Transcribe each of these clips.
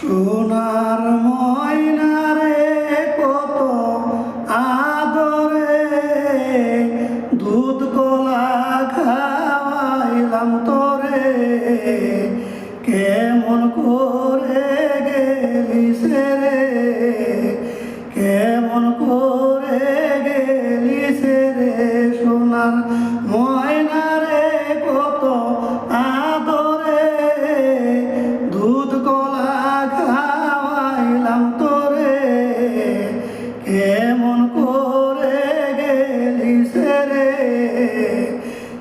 সোনার ময়না রে কত আদরে দুধ কলা খাওয়াইলাম তোরে কেমন করে গেলিস রে কেমন করে গেলিস রে সোনার ময়না রে কত আদরে দুধ কলা খাওয়াইলাম তোরে কেমন করে গেলিস রে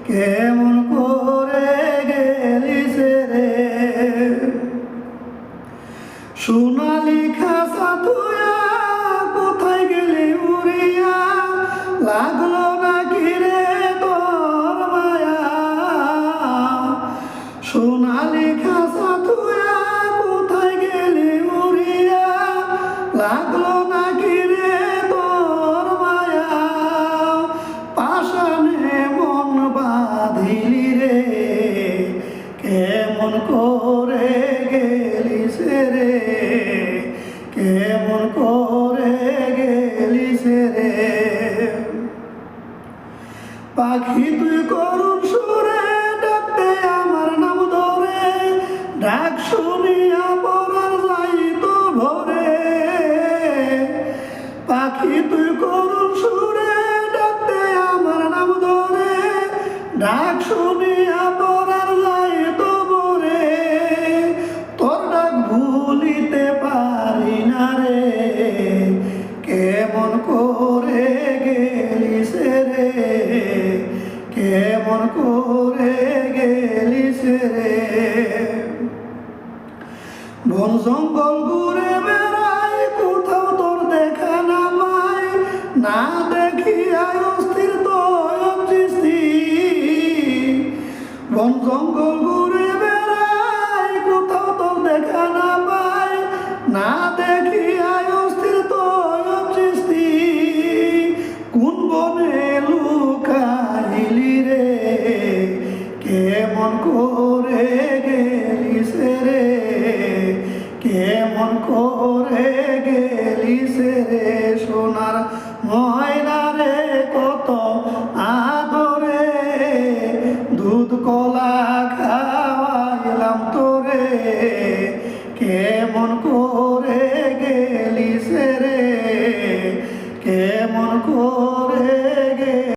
কেমন করে গেলিস রে সোনালি খাসা তুয়া কোথায় গেলি উড়িয়া লাগলো নাকি রে তোর মায়া সোনালি খাসা তুয়া কোথায় গেলি উড়িয়া লাগলো নাকি রে তোর মায়া পাশানে মন বাঁধিলি রে কেমন করে গেলিস রে কেমন করে গেলিস রে পাখি তুই করুণ সুরে ডাকতে আমার নাম ধরে ডাক শুনিয়া পরার যাইত ভরে পাখি তুই করুণ সুরে ডাকতে আমার নাম ধরে ডাক শুনিয়া পরার যাইত ভরে তোর ডাক ভুলিতে পারি না রে কেমন করে গেলিস রে কেমন করে গেলিস রে বন জঙ্গল ঘুরে বেড়াই কোথাও তোর দেখা না পাই না দেখিয়া অস্থির বন জঙ্গল ঘুরে বেড়াই কোথাও তোর দেখা না পাই না দেখিয়া অস্থির কোন বনে লুকাইলি রে কেমন করে গেলিস রে কেমন করে গেলিস রে সোনার ময়না রে কত আদরে দুধ কলা খাওয়াইলাম তোরে কেমন